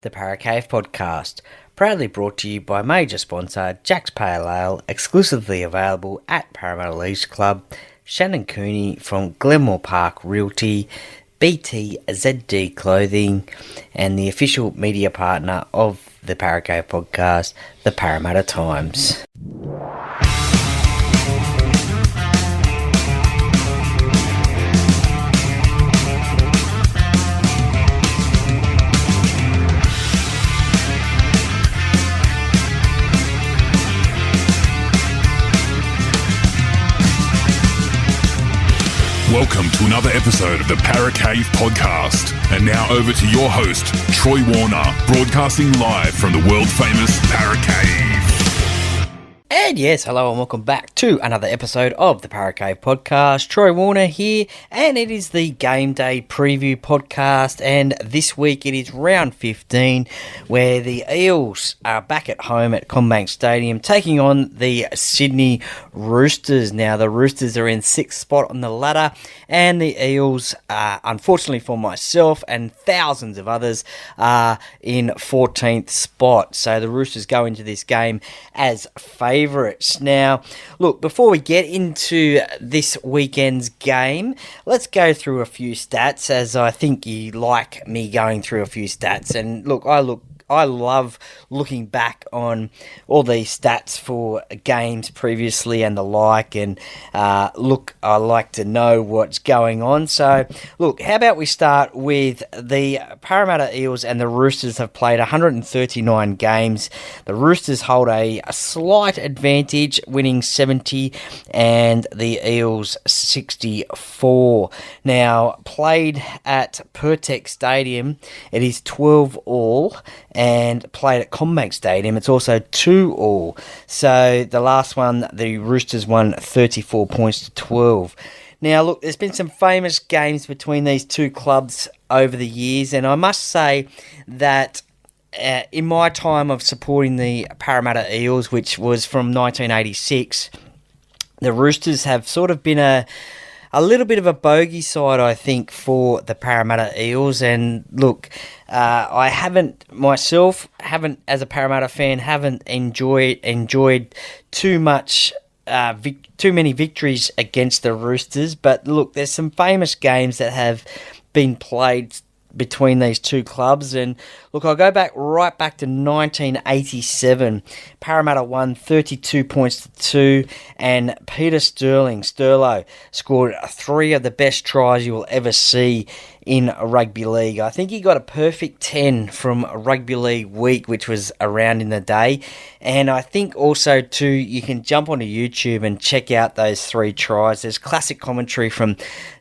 The Paracave Podcast, proudly brought to you by major sponsor Jack's Pale Ale, exclusively available at Parramatta Leagues Club, Shannon Cooney from Glenmore Park Realty, BTZD Clothing, and the official media partner of the Paracave Podcast, the Parramatta Times. Welcome to another episode of the Paracave Podcast. And now over to your host, Troy Warner, broadcasting live from the world-famous Paracave. And yes, hello and welcome back to another episode of the Paracave Podcast. Troy Warner here, and it is the Gameday preview podcast, and this week it is round 15, where the Eels are back at home at Commbank Stadium, taking on the Sydney Roosters. Now, the Roosters are in 6th spot on the ladder, and the Eels, unfortunately for myself and thousands of others, are in 14th spot. So the Roosters go into this game as favourites. Now, look, before we get into this weekend's game, let's go through a few stats, as I think you like me going through a few stats. And look, I love looking back on all these stats for games previously and the like, and I like to know what's going on. So, look, how about we start with the Parramatta Eels and the Roosters have played 139 games. The Roosters hold a slight advantage, winning 70, and the Eels 64. Now, played at Pertec Stadium, it is 12-all, and played at Commbank Stadium, it's also 2-all. So the last one, the Roosters won 34 points to 12. Now, look, there's been some famous games between these two clubs over the years, and I must say that in my time of supporting the Parramatta Eels, which was from 1986, the Roosters have sort of been a little bit of a bogey side, I think, for the Parramatta Eels. And look, I haven't as a Parramatta fan, haven't enjoyed too much, too many victories against the Roosters. But look, there's some famous games that have been played between these two clubs, and look, I'll go right back to 1987. Parramatta won 32 points to 2, and Peter Sterlo scored 3 of the best tries you will ever see in a rugby league. I think he got a perfect 10 from Rugby League Week, which was around in the day. And I think also too, you can jump onto YouTube and check out those 3 tries. There's classic commentary from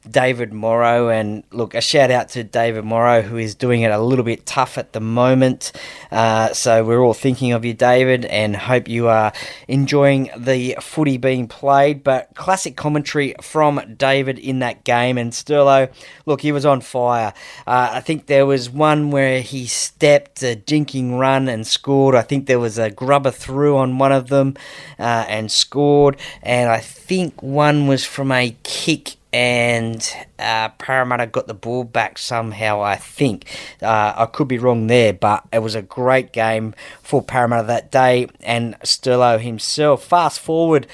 David Morrow, and look, a shout out to David Morrow, who is doing it a little bit tough at the moment. So we're all thinking of you, David, and hope you are enjoying the footy being played. But classic commentary from David in that game, and Sterlo, look, he was on fire. I think there was one where he stepped a jinking run and scored. I think there was a grubber through on one of them and scored. And I think one was from a kick, and Parramatta got the ball back somehow, I think. I could be wrong there, but it was a great game for Parramatta that day. And Sterlo himself, fast forward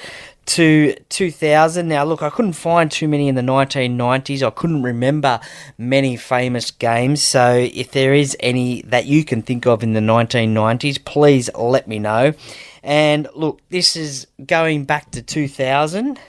to 2000. Now, look, I couldn't find too many in the 1990s. I couldn't remember many famous games. So if there is any that you can think of in the 1990s, please let me know. And look, this is going back to 2000.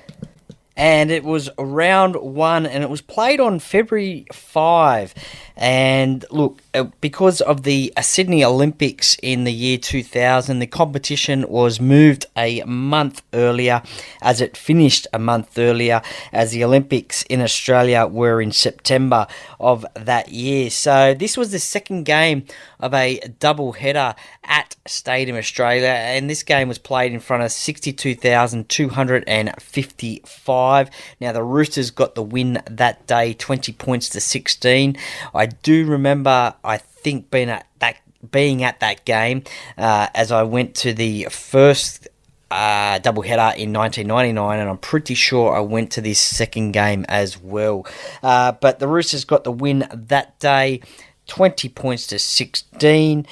And it was round 1, and it was played on February 5. And look, because of the Sydney Olympics in the year 2000, the competition was moved a month earlier, as it finished a month earlier, as the Olympics in Australia were in September of that year. So this was the second game of a double header at Stadium Australia, and this game was played in front of 62,255. Now, the Roosters got the win that day, 20 points to 16. I do remember, I think, being at that game, as I went to the first doubleheader in 1999, and I'm pretty sure I went to this second game as well. But the Roosters got the win that day, 20 points to 16.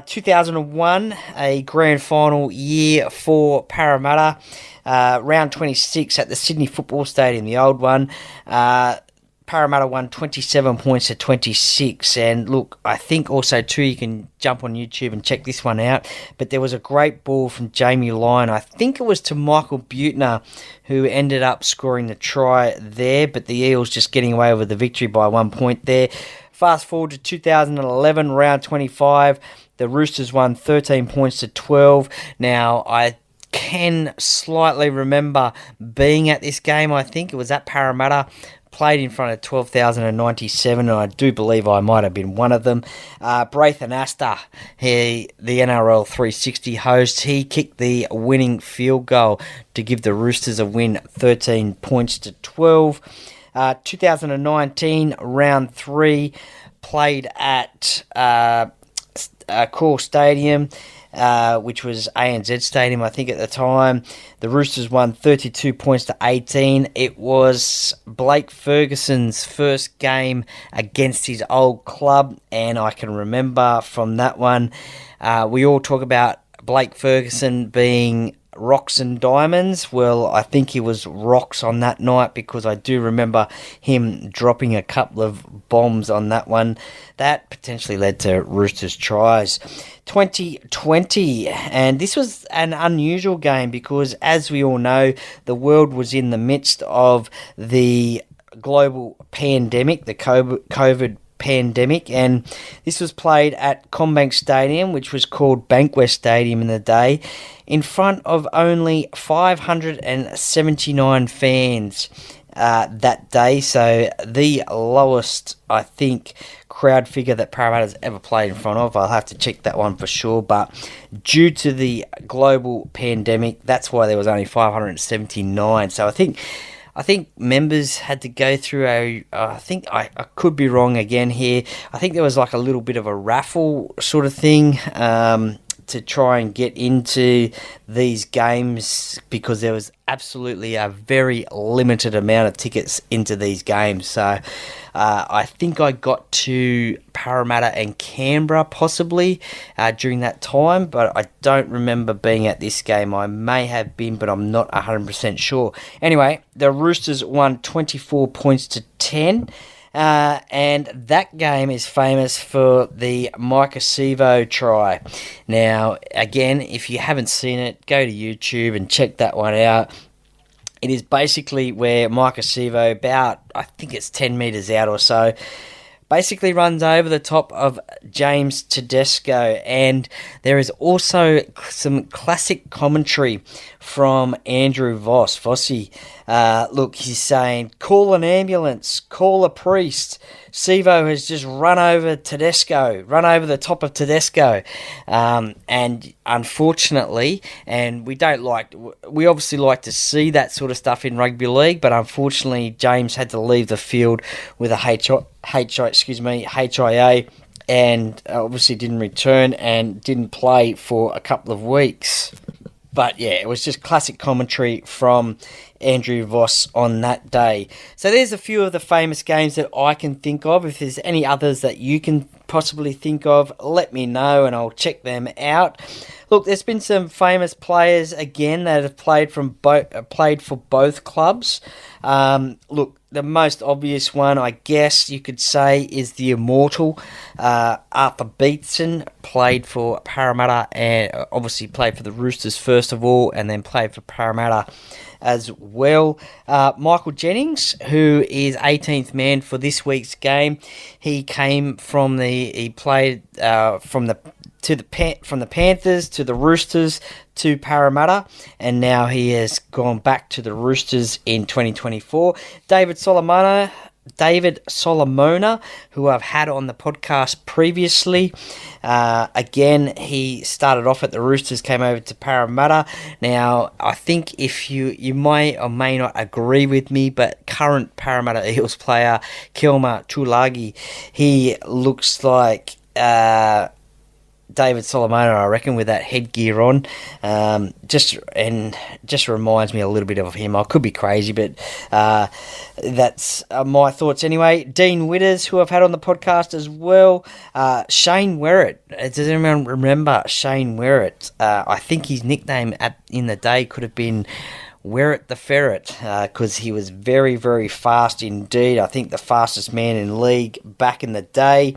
2001, a grand final year for Parramatta. Round 26 at the Sydney Football Stadium, the old one. Parramatta won 27 points to 26. And look, I think also too, you can jump on YouTube and check this one out. But there was a great ball from Jamie Lyon. I think it was to Michael Butner, who ended up scoring the try there. But the Eels just getting away with the victory by 1 point there. Fast forward to 2011, round 25. The Roosters won 13 points to 12. Now, I can slightly remember being at this game. I think it was at Parramatta. Played in front of 12,097, and I do believe I might have been one of them. Braithen Astor, the NRL 360 host, he kicked the winning field goal to give the Roosters a win, 13 points to 12. 2019, round 3, played at Core Stadium, which was ANZ Stadium, I think, at the time. The Roosters won 32 points to 18. It was Blake Ferguson's first game against his old club, and I can remember from that one, we all talk about Blake Ferguson being rocks and diamonds. Well, I think he was rocks on that night, because I do remember him dropping a couple of bombs on that one. That potentially led to Roosters tries. 2020, and this was an unusual game because, as we all know, the world was in the midst of the global pandemic, the COVID pandemic, and this was played at Commbank Stadium, which was called Bankwest Stadium in the day, in front of only 579 fans that day. So the lowest, I think, crowd figure that Parramatta's ever played in front of. I'll have to check that one for sure, but due to the global pandemic, that's why there was only 579. So I think members had to go through I think I could be wrong again here. I think there was like a little bit of a raffle sort of thing to try and get into these games, because there was absolutely a very limited amount of tickets into these games. So I think I got to Parramatta and Canberra possibly during that time, but I don't remember being at this game. I may have been, but I'm not 100% sure. Anyway, the Roosters won 24 points to 10. And that game is famous for the Micah Sevo try. Now, again, if you haven't seen it, go to YouTube and check that one out. It is basically where Micah Sevo, about, I think it's 10 metres out or so, basically runs over the top of James Tedesco. And there is also some classic commentary from Andrew Vossi. Look, he's saying, call an ambulance, call a priest. Sevo has just run over the top of Tedesco. And unfortunately, and we obviously like to see that sort of stuff in rugby league, but unfortunately James had to leave the field with a HIA, and obviously didn't return and didn't play for a couple of weeks. But yeah, it was just classic commentary from Andrew Voss on that day. So there's a few of the famous games that I can think of. If there's any others that you can possibly think of, let me know and I'll check them out. Look, there's been some famous players again that have played for both clubs. Look, the most obvious one, I guess you could say, is the immortal Arthur Beetson. Played for Parramatta and obviously played for the Roosters first of all, and then played for Parramatta as well. Michael Jennings, who is 18th man for this week's game. He played from the Panthers to the Roosters to Parramatta, and now he has gone back to the Roosters in 2024. David Solomona, who I've had on the podcast previously. Again, he started off at the Roosters, came over to Parramatta. Now, I think if you may or may not agree with me, but current Parramatta Eels player, Kelma Tulagi, he looks like David Solomona, I reckon, with that headgear on. Just reminds me a little bit of him. I could be crazy, but that's my thoughts anyway. Dean Witters, who I've had on the podcast as well. Shane Werrett. Does anyone remember Shane Werrett? I think his nickname in the day could have been Werrett the Ferret, because he was very, very fast indeed. I think the fastest man in league back in the day.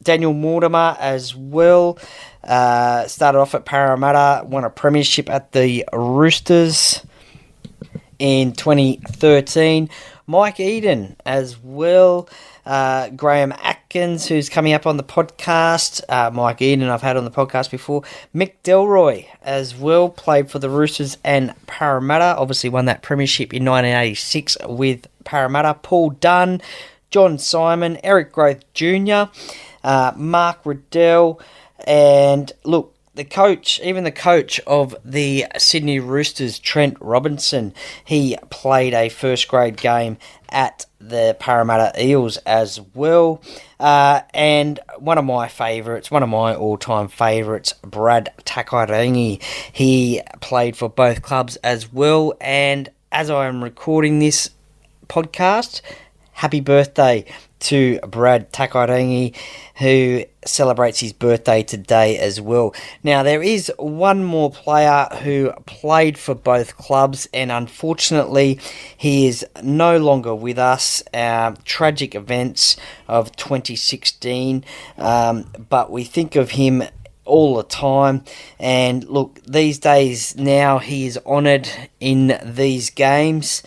Daniel Mortimer as well. Started off at Parramatta, won a premiership at the Roosters in 2013. Mike Eden as well. Graham Atkins, who's coming up on the podcast. Mike Eden I've had on the podcast before. Mick Delroy as well, played for the Roosters and Parramatta. Obviously won that premiership in 1986 with Parramatta. Paul Dunn, John Simon, Eric Groth Jr., Mark Riddell, and look, the coach of the Sydney Roosters, Trent Robinson, he played a first grade game at the Parramatta Eels as well. And one of my all-time favourites, Brad Takairangi, he played for both clubs as well. And as I am recording this podcast, happy birthday to Brad Takairangi, who celebrates his birthday today as well. Now, there is one more player who played for both clubs, and unfortunately, he is no longer with us. Tragic events of 2016, but we think of him all the time. And look, these days now, he is honoured in these games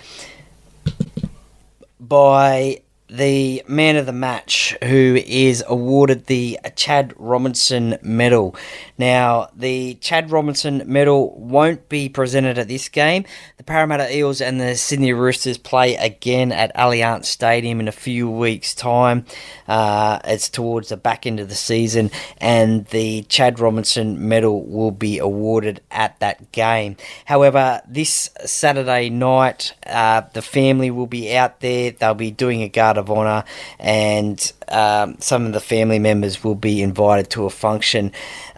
by the man of the match, who is awarded the Chad Robinson Medal. Now, the Chad Robinson Medal won't be presented at this game. The Parramatta Eels and the Sydney Roosters play again at Allianz Stadium in a few weeks' time. It's towards the back end of the season, and the Chad Robinson Medal will be awarded at that game. However, this Saturday night, the family will be out there. They'll be doing a guard of honour, and some of the family members will be invited to a function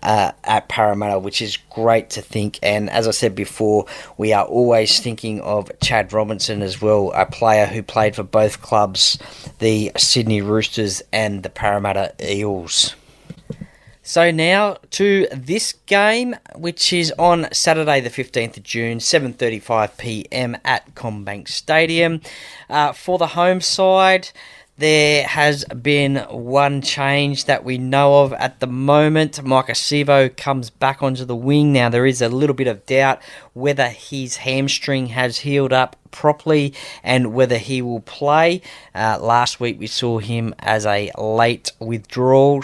at Parramatta, which is great to think. And as I said before, we are always thinking of Chad Robinson as well, a player who played for both clubs, the Sydney Roosters and the Parramatta Eels. So now to this game, which is on Saturday the 15th of June, 7:35pm at Commbank Stadium. For the home side, there has been one change that we know of at the moment. Mike Acevo comes back onto the wing. Now, there is a little bit of doubt whether his hamstring has healed up properly and whether he will play. Last week we saw him as a late withdrawal,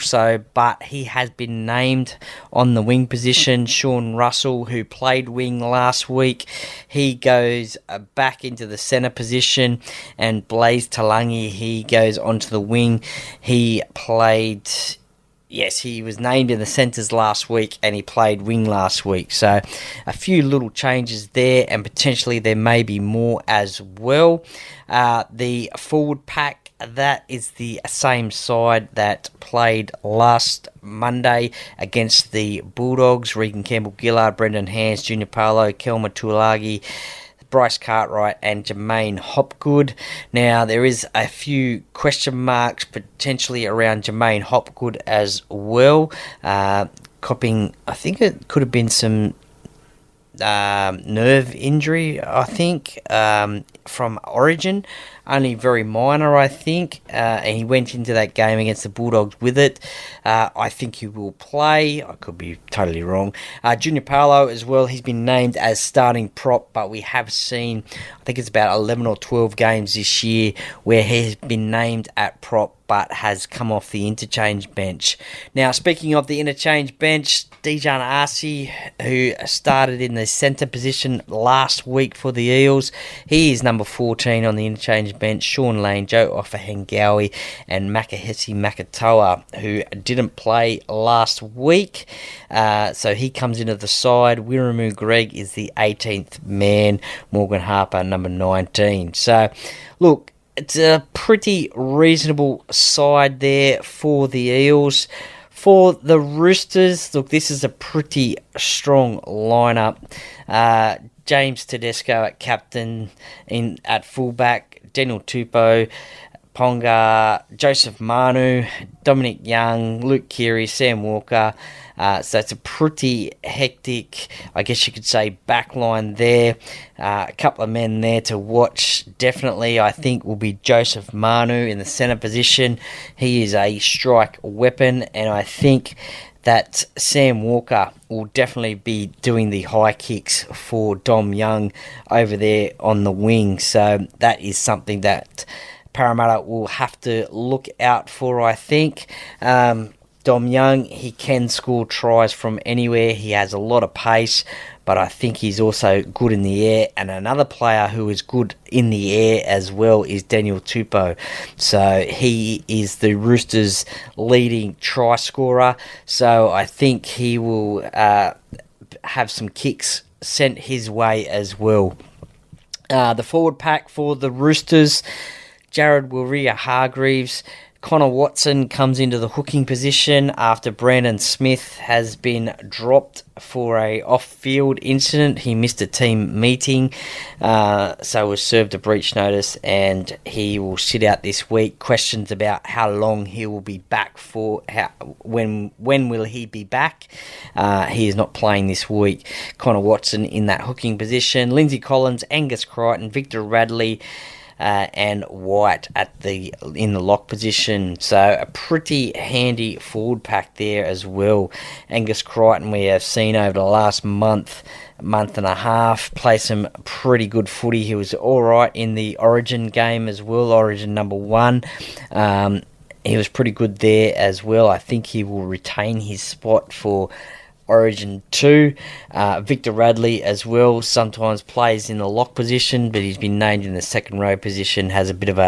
but he has been named on the wing position. Sean Russell, who played wing last week, he goes back into the centre position, and Blaise Talangi, he goes onto the wing. He was named in the centres last week, and he played wing last week. So a few little changes there, and potentially there may be more as well. The forward pack, that is the same side that played last Monday against the Bulldogs. Regan Campbell-Gillard, Brendan Hans, Junior Paulo, Kelma Tuilagi, Bryce Cartwright and Jermaine Hopgood. Now, there is a few question marks potentially around Jermaine Hopgood as well. Copping, I think it could have been some nerve injury, I think, from Origin. Only very minor, I think, and he went into that game against the Bulldogs with it. I think he will play. I could be totally wrong. Junior Paulo as well, he's been named as starting prop, but we have seen, I think it's about 11 or 12 games this year where he's been named at prop but has come off the interchange bench. Now, speaking of the interchange bench, Dejan Arce, who started in the centre position last week for the Eels, he is number 14 on the interchange bench. Sean Lane, Joe Offahengawi and Makahesi Makatoa, who didn't play last week, so he comes into the side. Wiramu Greg is the 18th man, Morgan Harper number 19. So, look, it's a pretty reasonable side there for the Eels. For the Roosters, look, this is a pretty strong lineup. James Tedesco at captain, at fullback, Daniel Tupou, Ponga, Joseph Manu, Dominic Young, Luke Keary, Sam Walker. So it's a pretty hectic, I guess you could say, backline there. A couple of men there to watch. Definitely, I think, will be Joseph Manu in the centre position. He is a strike weapon, and I think that Sam Walker will definitely be doing the high kicks for Dom Young over there on the wing. So that is something that Parramatta will have to look out for, I think. Dom Young, he can score tries from anywhere. He has a lot of pace, but I think he's also good in the air. And another player who is good in the air as well is Daniel Tupou. So he is the Roosters' leading try scorer. So I think he will have some kicks sent his way as well. The forward pack for the Roosters, Jared Waerea-Hargreaves. Connor Watson comes into the hooking position after Brandon Smith has been dropped for a off-field incident. He missed a team meeting, so was served a breach notice, and he will sit out this week. Questions about how long he will be back for, when will he be back? He is not playing this week. Connor Watson in that hooking position. Lindsay Collins, Angus Crichton, Victor Radley, and White in the lock position. So a pretty handy forward pack there as well. Angus Crichton, we have seen over the last month and a half, play some pretty good footy. He was all right in the Origin game as well, Origin number 1. He was pretty good there as well. I think he will retain his spot for Origin 2. Victor Radley as well sometimes plays in the lock position, but he's been named in the second row position. He's a bit of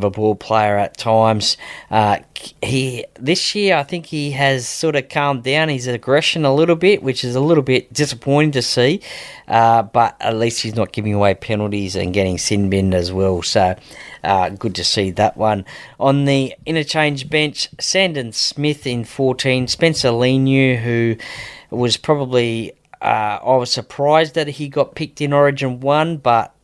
a ball player at times. This year I think he has sort of calmed down his aggression a little bit, which is a little bit disappointing to see. But at least he's not giving away penalties and getting sin binned as well. So good to see that one. On the interchange bench, Sandon Smith in 14, Spencer Leniu, who was probably, I was surprised that he got picked in Origin 1, but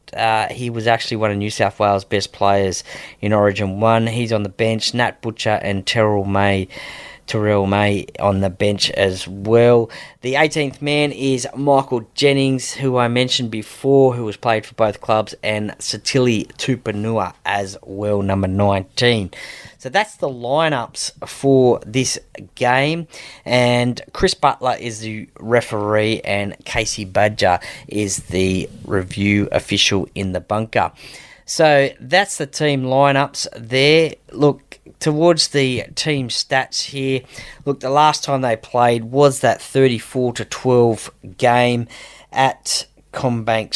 he was actually one of New South Wales' best players in Origin 1. He's on the bench. Nat Butcher and Terrell May on the bench as well. The 18th man is Michael Jennings, who I mentioned before, who has played for both clubs, and Satili Tupanua as well, number 19. So that's the lineups for this game, and Chris Butler is the referee, and Casey Badger is the review official in the bunker. So that's the team lineups there. Look, towards the team stats here, look, the last time they played was that 34-12 game at Commbank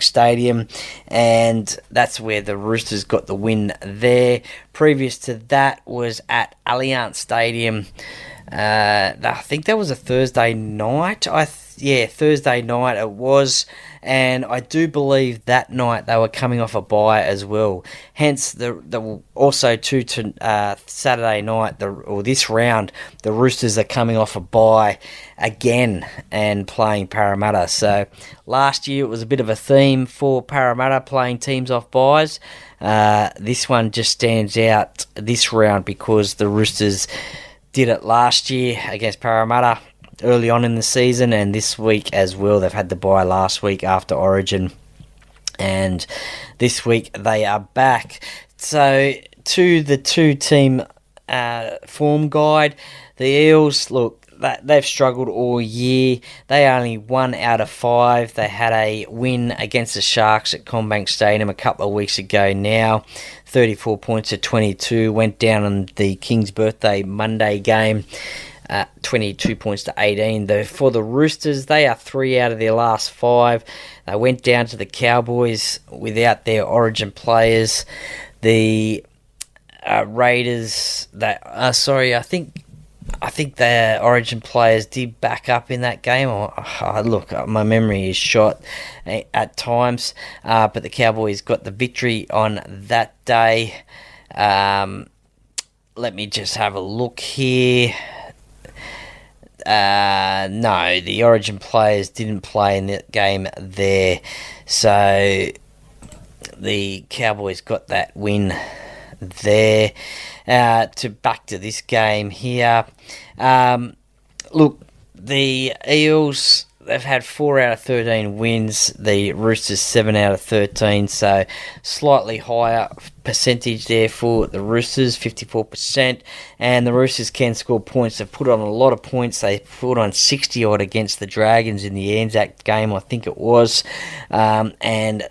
Stadium, and that's where the Roosters got the win there. Previous to that was at Allianz Stadium. I think that was a Thursday night. Thursday night it was, and I do believe that night they were coming off a bye as well. Hence, the also to Saturday night, this round, the Roosters are coming off a bye again and playing Parramatta. So last year it was a bit of a theme for Parramatta playing teams off byes. This one just stands out this round because the Roosters did it last year against Parramatta early on in the season, and this week as well. They've had the bye last week after Origin, and this week they are back. So to the two-team form guide, the Eels, look, they've struggled all year. They only 1 out of 5. They had a win against the Sharks at Commbank Stadium a couple of weeks ago now. 34 points to 22. Went down on the King's Birthday Monday game. 22 points to 18. For the Roosters, they are 3 out of their last 5. They went down to the Cowboys without their Origin players. The Raiders, I think the Origin players did back up in that game. Look, my memory is shot at times, but the Cowboys got the victory on that day. let me just have a look here. No, the Origin players didn't play in that game there. So the Cowboys got that win there. Back to this game here. Look, the Eels, they've had 4 out of 13 wins. The Roosters 7 out of 13. So slightly higher percentage there for the Roosters, 54%. And the Roosters can score points. They've put on a lot of points. They put on 60 odd against the Dragons in the Anzac game, I think it was. And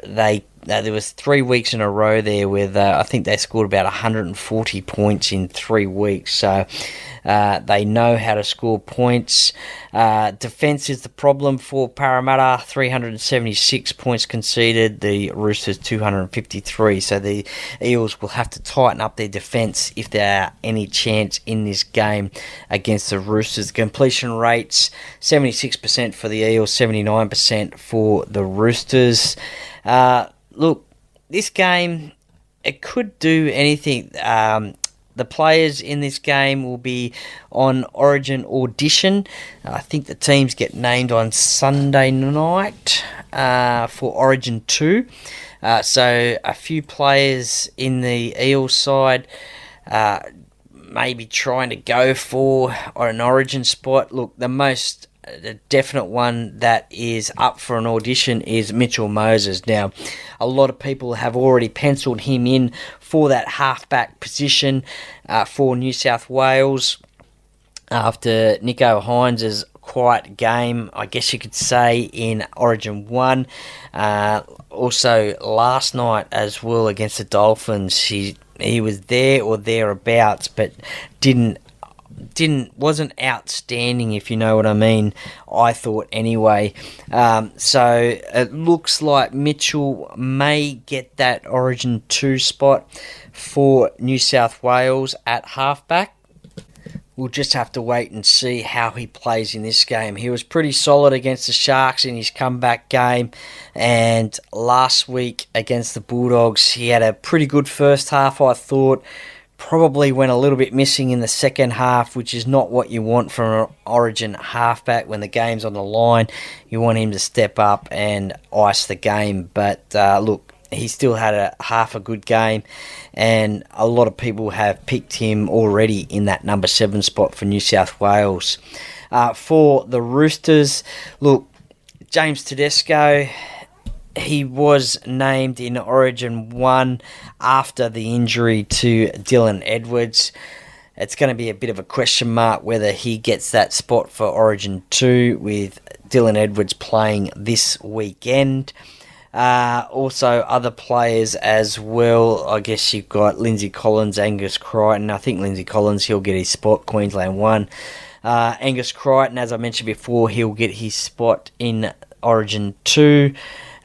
there was 3 weeks in a row there where I think they scored about 140 points in 3 weeks. So they know how to score points. Defence is the problem for Parramatta. 376 points conceded. The Roosters 253. So the Eels will have to tighten up their defence if there are any chance in this game against the Roosters. Completion rates 76% for the Eels, 79% for the Roosters. Look, this game, it could do anything. The players in this game will be on Origin audition. I think the teams get named on Sunday night for Origin 2. So a few players in the Eels side maybe trying to go for an Origin spot. Look, the definite one that is up for an audition is Mitchell Moses. Now, a lot of people have already penciled him in for that halfback position for New South Wales after Nico Hines' quiet game, I guess you could say, in Origin 1. Also, last night as well against the Dolphins, he was there or thereabouts, but wasn't outstanding, if you know what I mean, I thought anyway. So it looks like Mitchell may get that Origin 2 spot for New South Wales at halfback. We'll just have to wait and see how he plays in this game. He was pretty solid against the Sharks in his comeback game, and last week against the Bulldogs, he had a pretty good first half, I thought. Probably went a little bit missing in the second half, which is not what you want from an Origin halfback when the game's on the line. You want him to step up and ice the game. But look, he still had half a good game, and a lot of people have picked him already in that number 7 spot for New South Wales. For the Roosters, look, James Tedesco, he was named in Origin 1 after the injury to Dylan Edwards. It's going to be a bit of a question mark whether he gets that spot for Origin 2 with Dylan Edwards playing this weekend. Also, other players as well. I guess you've got Lindsay Collins, Angus Crichton. I think Lindsay Collins, he'll get his spot, Queensland 1. Angus Crichton, as I mentioned before, he'll get his spot in Origin 2.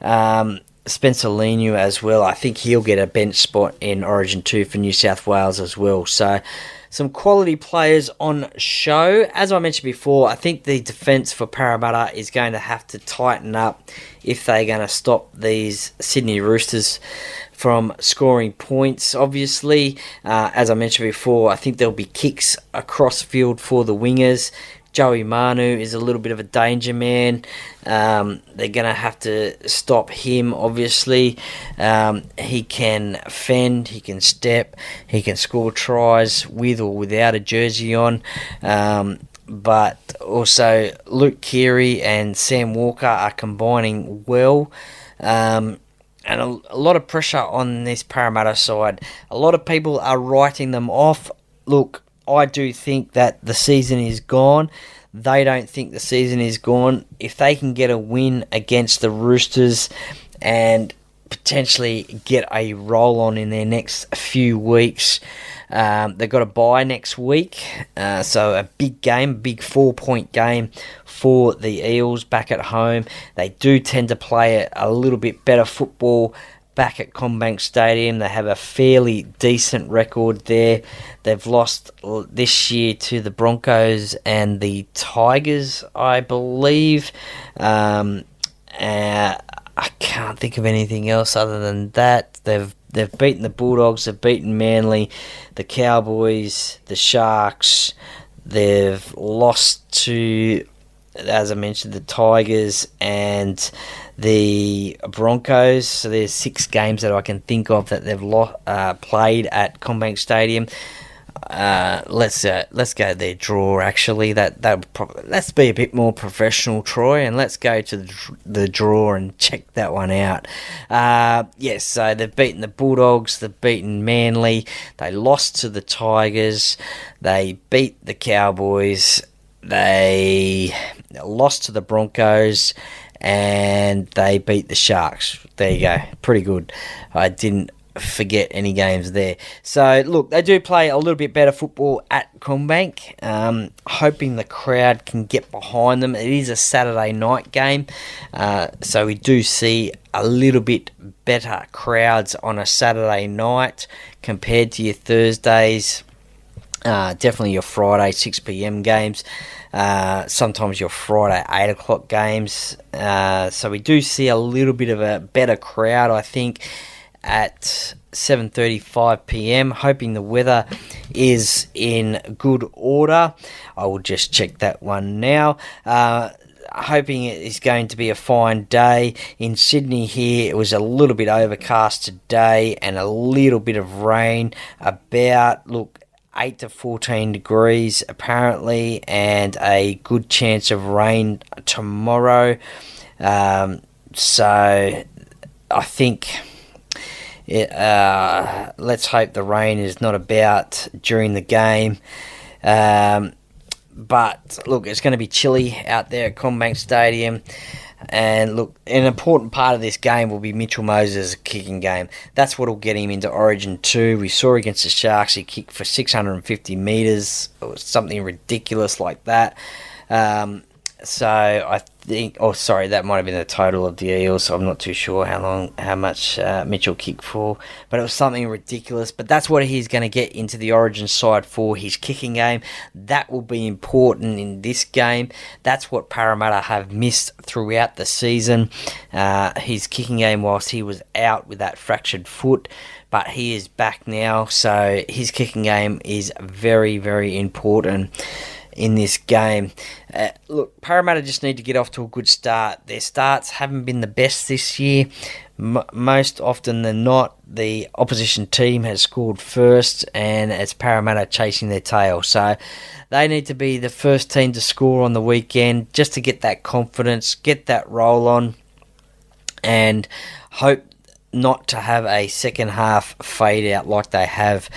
Spencer Leniu as well. I think he'll get a bench spot in Origin 2 for New South Wales as well. So some quality players on show. As I mentioned before, I think the defence for Parramatta is going to have to tighten up if they're going to stop these Sydney Roosters from scoring points. Obviously, as I mentioned before, I think there'll be kicks across field for the wingers. Joey Manu is a little bit of a danger man. They're going to have to stop him, obviously. He can fend, he can step, he can score tries with or without a jersey on. But also Luke Keary and Sam Walker are combining well. And a lot of pressure on this Parramatta side. A lot of people are writing them off. Look, I do think that the season is gone. They don't think the season is gone. If they can get a win against the Roosters and potentially get a roll on in their next few weeks, they've got a bye next week. So a big game, big 4-point game for the Eels back at home. They do tend to play a little bit better football back at Commbank Stadium. They have a fairly decent record there. They've lost this year to the Broncos and the Tigers, I believe. I can't think of anything else other than that. They've they've beaten the Bulldogs, they've beaten Manly, the Cowboys, the Sharks. They've lost to, as I mentioned, the Tigers and the Broncos. So there's 6 games that I can think of that they've played at Commbank Stadium. Let's go their draw. Actually, let's be a bit more professional, Troy, and let's go to the draw and check that one out. Yes, so they've beaten the Bulldogs, they've beaten Manly, they lost to the Tigers, they beat the Cowboys, they lost to the Broncos, and they beat the Sharks. There you go, pretty good. I didn't forget any games there. So look, they do play a little bit better football at Commbank. Hoping the crowd can get behind them. It is a Saturday night game, so we do see a little bit better crowds on a Saturday night compared to your Thursdays. Definitely your Friday 6 p.m. games. Sometimes your Friday 8 o'clock games. So we do see a little bit of a better crowd, I think, at 7:35 p.m. Hoping the weather is in good order. I will just check that one now. Hoping it is going to be a fine day. In Sydney here, it was a little bit overcast today and a little bit of rain. About, 8 to 14 degrees apparently, and a good chance of rain tomorrow. So I think let's hope the rain is not about during the game. But look, it's going to be chilly out there at Commbank Stadium. And look, an important part of this game will be Mitchell Moses' kicking game. That's what will get him into Origin 2. We saw against the Sharks, he kicked for 650 metres, or something ridiculous like that. So I think, that might have been the total of the Eels, so I'm not too sure how much Mitchell kicked for, but it was something ridiculous. But that's what he's going to get into the Origin side for, his kicking game. That will be important in this game. That's what Parramatta have missed throughout the season, his kicking game whilst he was out with that fractured foot. But he is back now, so his kicking game is very, very important in this game. Look, Parramatta just need to get off to a good start. Their starts haven't been the best this year. Most often than not, the opposition team has scored first, and it's Parramatta chasing their tail. So they need to be the first team to score on the weekend just to get that confidence, get that roll on, and hope not to have a second half fade out like they have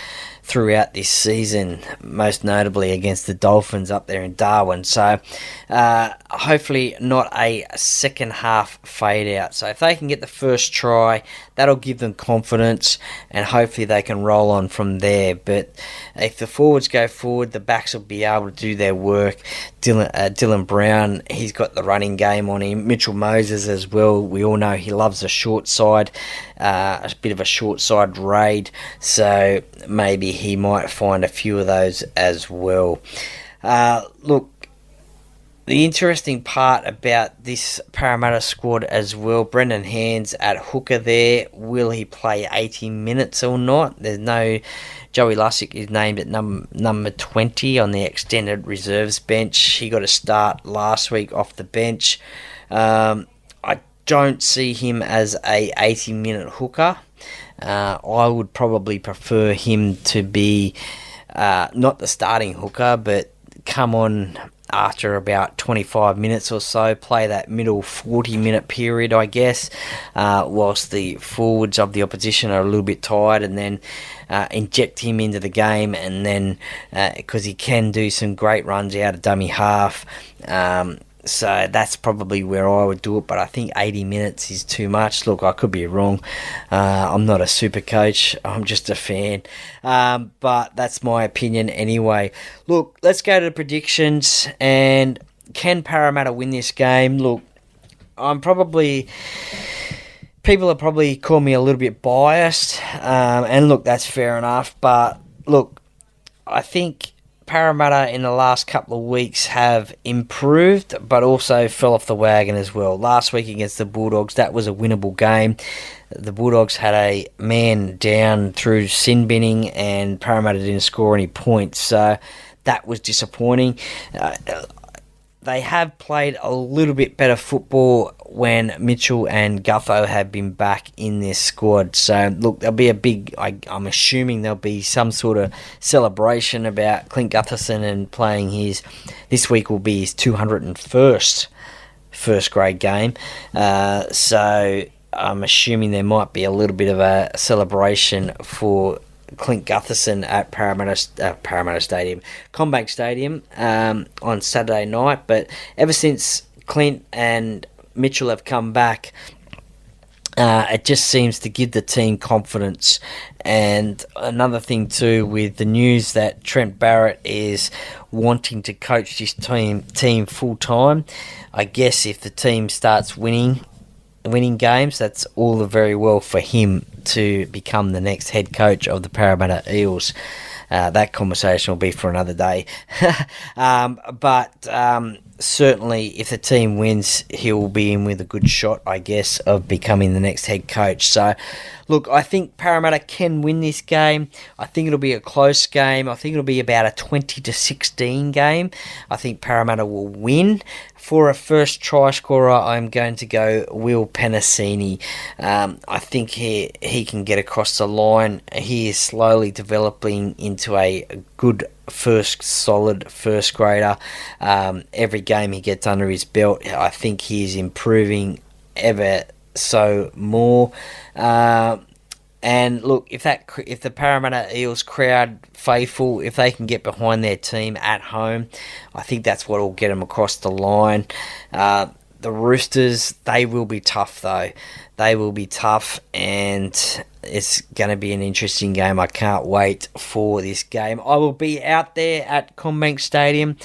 throughout this season, most notably against the Dolphins up there in Darwin. So hopefully not a second half fade out. So if they can get the first try, that'll give them confidence, and hopefully they can roll on from there. But if the forwards go forward, the backs will be able to do their work. Dylan Brown, he's got the running game on him. Mitchell Moses as well. We all know he loves a short side, a bit of a short side raid. So maybe he might find a few of those as well. Look, the interesting part about this Parramatta squad as well, Brendan Hands at hooker there. Will he play 80 minutes or not? There's no... Joey Lussick is named at number 20 on the extended reserves bench. He got a start last week off the bench. I don't see him as a 80-minute hooker. I would probably prefer him to be not the starting hooker, but come on after about 25 minutes or so, play that middle 40-minute period, I guess, whilst the forwards of the opposition are a little bit tired, and then inject him into the game, and then because he can do some great runs out of dummy half. So that's probably where I would do it, but I think 80 minutes is too much. Look, I could be wrong. I'm not a super coach. I'm just a fan. But that's my opinion anyway. Look, let's go to the predictions. And can Parramatta win this game? Look, people are probably calling me a little bit biased. And look, that's fair enough. But look, I think Parramatta in the last couple of weeks have improved, but also fell off the wagon as well. Last week against the Bulldogs, that was a winnable game. the Bulldogs had a man down through sin binning and Parramatta didn't score any points, so that was disappointing. They have played a little bit better football when Mitchell and Gutho have been back in their squad. So, look, there'll be a big... I'm assuming there'll be some sort of celebration about Clint Gutherson and playing his... This week will be his 201st first-grade game. So, I'm assuming there might be a little bit of a celebration for Clint Gutherson at Parramatta Stadium, Commbank Stadium, on Saturday night. But ever since Clint and Mitchell have come back, it just seems to give the team confidence. And another thing too, with the news that Trent Barrett is wanting to coach this team full time, I guess if the team starts winning games, that's all the very well for him to become the next head coach of the Parramatta Eels. That conversation will be for another day. But certainly if the team wins, he will be in with a good shot, I guess, of becoming the next head coach. So, look, I think Parramatta can win this game. I think it'll be a close game. I think it'll be about a 20-16 game. I think Parramatta will win. For a first try scorer, I'm going to go Will Penasini. I think he can get across the line. He is slowly developing into a good solid first grader. Every game he gets under his belt, I think he is improving ever so more. And look, if the Parramatta Eels crowd faithful, if they can get behind their team at home, I think that's what will get them across the line. The Roosters, they will be tough though. They will be tough, and it's going to be an interesting game. I can't wait for this game. I will be out there at Commbank Stadium.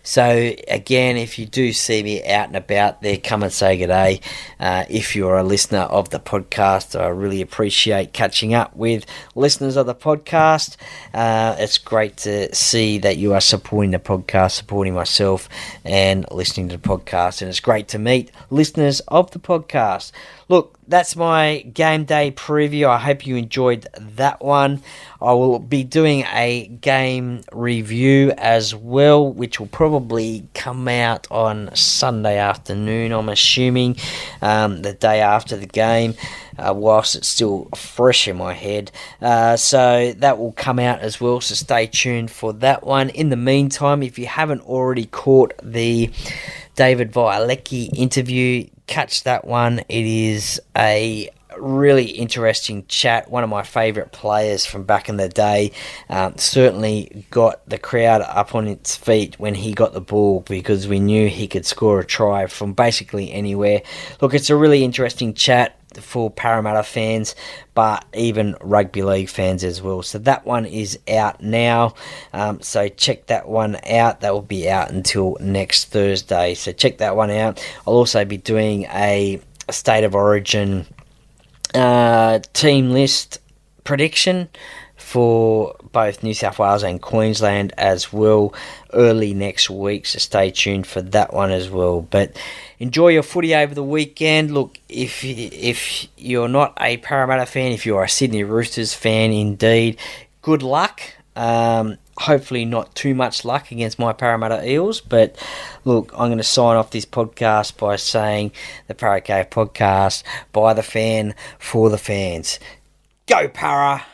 So, again, if you do see me out and about there, come and say good day. If you're a listener of the podcast, I really appreciate catching up with listeners of the podcast. It's great to see that you are supporting the podcast, supporting myself, and listening to the podcast. And it's great to meet listeners of the podcast. Look, that's my game day preview. I hope you enjoyed that one. I will be doing a game review as well, which will probably come out on Sunday afternoon, I'm assuming, the day after the game, whilst it's still fresh in my head. So that will come out as well, so stay tuned for that one. In the meantime, if you haven't already caught the David Violecki interview, catch that one. It is a really interesting chat. One of my favourite players from back in the day. Certainly got the crowd up on its feet when he got the ball, because we knew he could score a try from basically anywhere. Look, it's a really interesting chat for Parramatta fans, but even rugby league fans as well. So that one is out now. So check that one out. That will be out until next Thursday. So check that one out. I'll also be doing a State of Origin team list prediction for both New South Wales and Queensland as well early next week, so stay tuned for that one as well. But enjoy your footy over the weekend. Look, if you're not a Parramatta fan, if you're a Sydney Roosters fan indeed, good luck. Hopefully not too much luck against my Parramatta Eels, but look, I'm going to sign off this podcast by saying the Para Cave podcast, by the fan, for the fans. Go Para!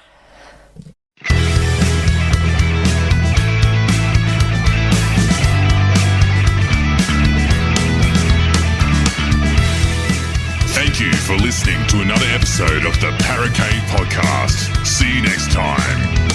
Thank you for listening to another episode of the Para Cave podcast. See you next time.